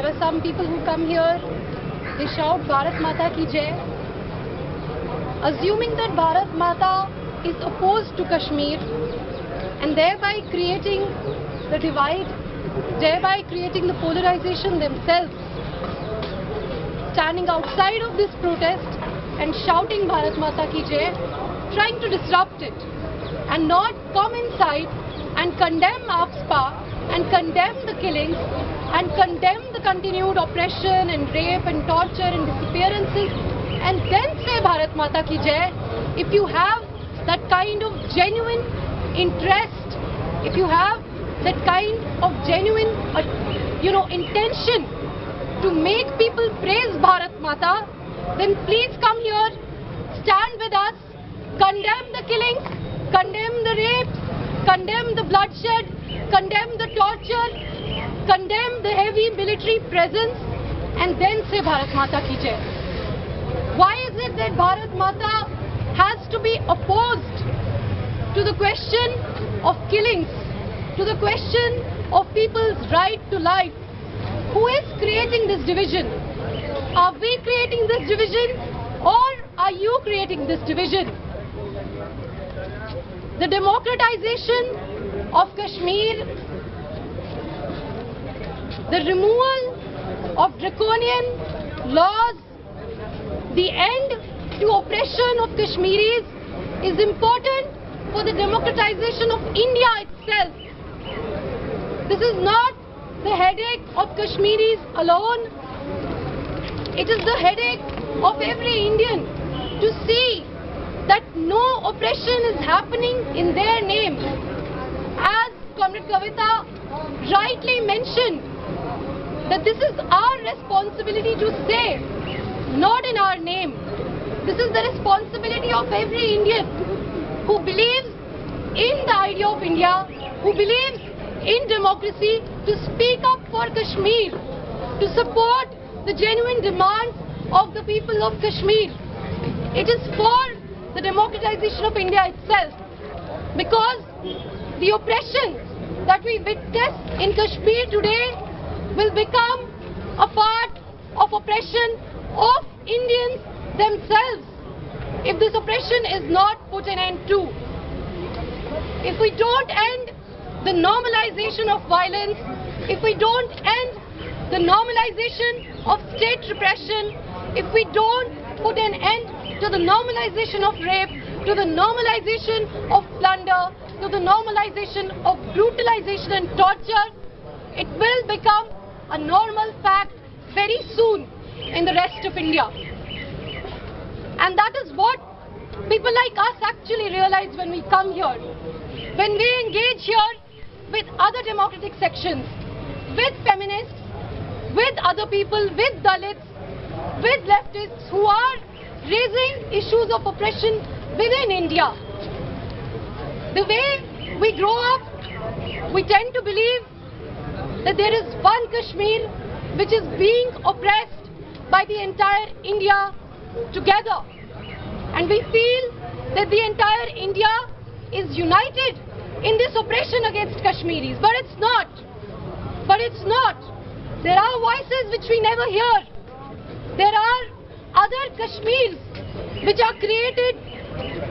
There are some people who come here, they shout Bharat Mata ki Jai, assuming that Bharat Mata is opposed to Kashmir and thereby creating the divide, thereby creating the polarization themselves, standing outside of this protest and shouting Bharat Mata ki Jai, trying to disrupt it and not come inside and condemn AFSPA and condemn the killings and condemn the continued oppression and rape and torture and disappearances and then say Bharat Mata ki Jai. If you have that kind of genuine interest, if you have that kind of genuine intention to make people praise Bharat Mata, then please come here, stand with us, condemn the killings, condemn the rapes, condemn the bloodshed, condemn the torture, condemn the heavy military presence, and then say Bharat Mata ki Jai. Why is it that Bharat Mata has to be opposed to the question of killings, to the question of people's right to life? Who is creating this division? Are we creating this division, or are you creating this division? The democratization of Kashmir, the removal of draconian laws, the end to oppression of Kashmiris is important for the democratization of India itself. This is not the headache of Kashmiris alone. It is the headache of every Indian to see that no oppression is happening in their name. As Comrade Kavita rightly mentioned, that this is our responsibility to say, not in our name. This is the responsibility of every Indian who believes in the idea of India, who believes in democracy, to speak up for Kashmir, to support the genuine demands of the people of Kashmir. It is for the democratization of India itself, because the oppression that we witness in Kashmir today will become a part of oppression of Indians themselves if this oppression is not put an end to. If we don't end the normalization of violence, if we don't end the normalization of state repression, if we don't put an end to the normalization of rape, to the normalization of plunder, to the normalization of brutalization and torture, it will become a normal fact very soon in the rest of India. And that is what people like us actually realize when we come here. When we engage here with other democratic sections, with feminists, with other people, with Dalits, with leftists who are raising issues of oppression within India. The way we grow up, we tend to believe that there is one Kashmir which is being oppressed by the entire India together. And we feel that the entire India is united in this oppression against Kashmiris. But it's not. But it's not. There are voices which we never hear. There are other Kashmirs which are created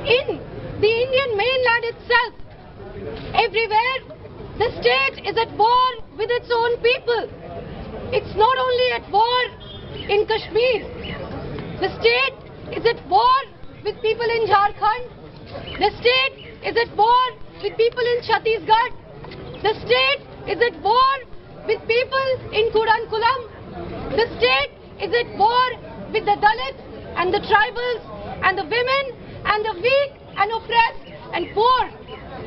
in the Indian mainland itself. Everywhere, the state is at war with its own people. It's not only at war in Kashmir. The state is at war with people in Jharkhand. The state is at war with people in Chhattisgarh. The state is at war with people in Kudankulam. The state is at war with the Dalits and the tribals and the women and the weak and oppressed and poor.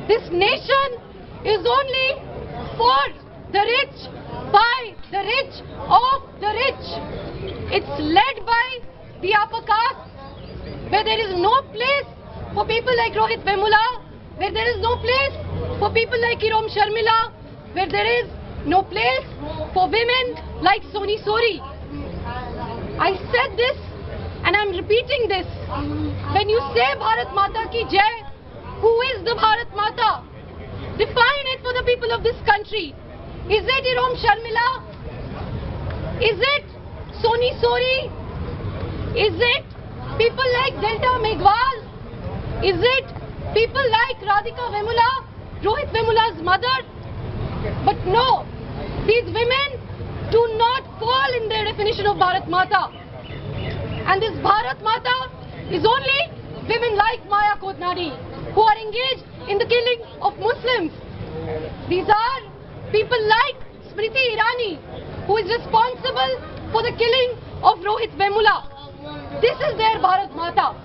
This nation is only for the rich, by the rich, of the rich. It's led by the upper caste, where there is no place for people like Rohit Vemula, where there is no place for people like Irom Sharmila, where there is no place for women like Soni Sori. I said this and I'm repeating this. When you say Bharat Mata ki Jai, who is the Bharat Mata? Define it for the people of this country. Is it Irom Sharmila? Is it Soni Sori? Is it people like Delta Meghwal? Is it people like Radhika Vemula, Rohit Vemula's mother? But no, these women do not fall in their definition of Bharat Mata. And this Bharat Mata is only women like Maya Kodnani who are engaged in the killing of Muslims. These are people like Smriti Irani who is responsible for the killing of Rohit Vemula. This is their Bharat Mata.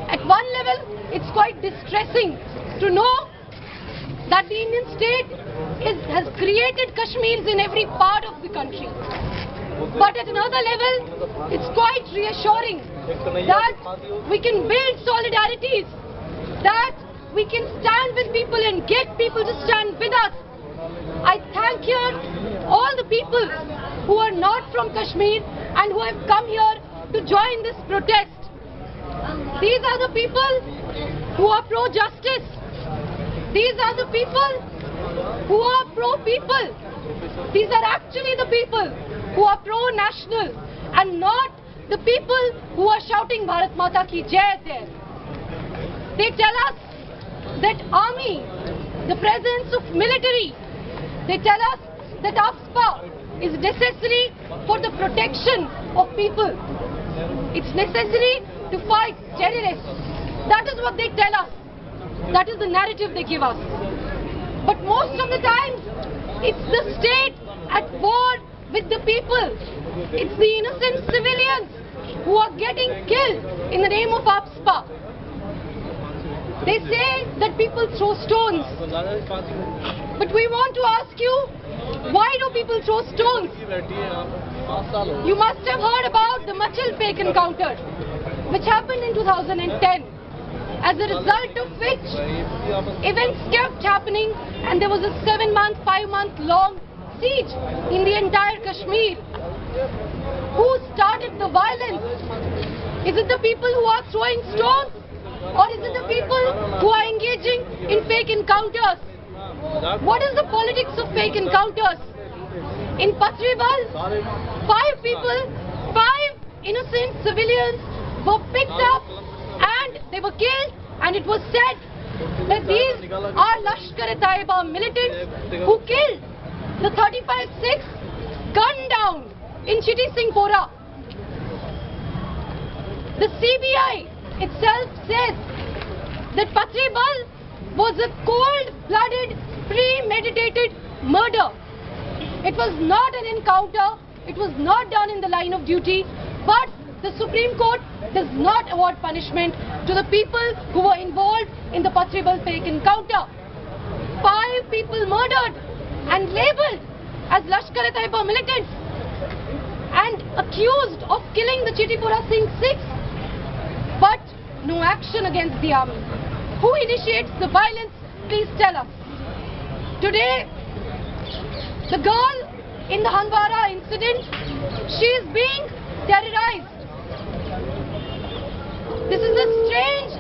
At one level, it's quite distressing to know that the Indian state has created Kashmirs in every part of the country. But at another level, it's quite reassuring that we can build solidarities, that we can stand with people and get people to stand with us. I thank here all the people who are not from Kashmir and who have come here to join this protest. These are the people who are pro-justice. These are the people who are pro-people. These are actually the people who are pro-national and not the people who are shouting Bharat Mata ki Jai there. They tell us that army, the presence of military, they tell us that AFSPA is necessary for the protection of people. It's necessary to fight terrorists. That is what they tell us. That is the narrative they give us. But most of the times, it's the state at war with the people. It's the innocent civilians who are getting killed in the name of AFSPA. They say that people throw stones. But we want to ask you, why do people throw stones? You must have heard about the Machal fake encounter, which happened in 2010. As a result of which, events kept happening and there was a 7-month, 5-month long siege in the entire Kashmir. Who started the violence? Is it the people who are throwing stones? Or is it the people who are engaging in fake encounters? What is the politics of fake encounters? In Patriwal, 5 people, 5 innocent civilians were picked up and they were killed, and it was said that these are Lashkar-e-Taiba militants who killed the 35 Sikhs gunned down in Chitty Singhpora. The CBI itself says that Patriwal was a cold-blooded, premeditated murder. It was not an encounter, it was not done in the line of duty, but the Supreme Court does not award punishment to the people who were involved in the Patriwal fake encounter. 5 people murdered and labelled as Lashkar-e-Taiba militants and accused of killing the Chittipura Singh Sikhs. But no action against the army. Who initiates the violence? Please tell us. Today, the girl in the Handwara incident, she is being terrorized. This is a strange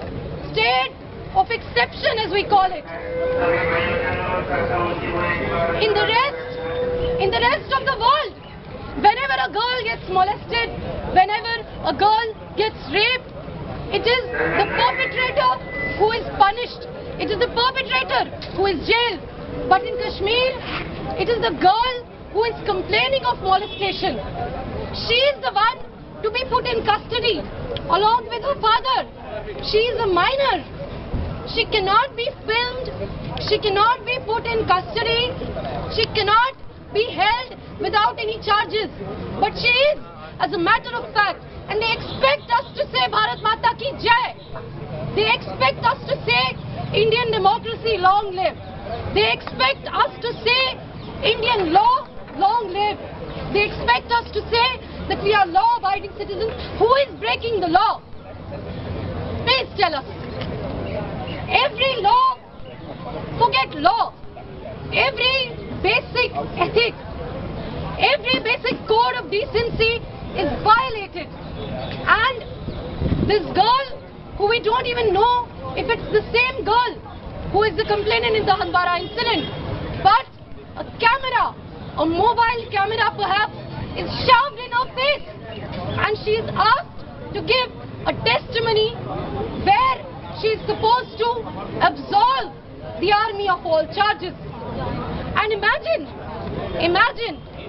state of exception, as we call it. In the rest of the world, whenever a girl gets molested, whenever a girl gets raped, it is the perpetrator who is punished. It is the perpetrator who is jailed. But in Kashmir, it is the girl who is complaining of molestation. She is the one to be put in custody along with her father. She is a minor. She cannot be filmed. She cannot be put in custody. She cannot be held without any charges. But she is, as a matter of fact. And they expect us to say Bharat Mata ki Jai. They expect us to say Indian democracy long live. They expect us to say Indian law long live. They expect us to say that we are law-abiding citizens. Who is breaking the law? Please tell us. Every law, forget law. Every basic ethic, every basic code of decency is violated. And this girl, who we don't even know if it's the same girl who is the complainant in the Handwara incident, but a camera, a mobile camera perhaps, is shoved in her face, and she is asked to give a testimony where she is supposed to absolve the army of all charges. And imagine,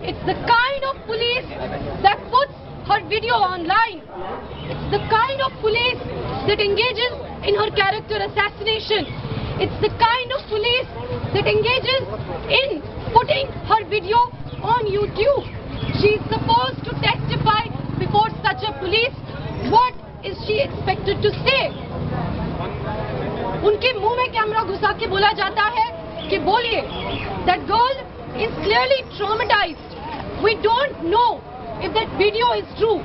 it's the kind of police that puts her video online. It's the kind of police that engages in her character assassination. It's the kind of police that engages in putting her video on YouTube. She is supposed to testify before such a police. What is she expected to say? उनके मुंह में camera घुसा के बोला जाता है कि बोलिए. That girl is clearly traumatized. We don't know if that video is true.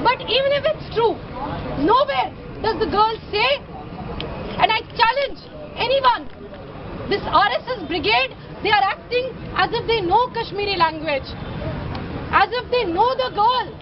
But even if it's true, nowhere does the girl say, and I challenge anyone, this RSS brigade, they are acting as if they know Kashmiri language, as if they know the girl.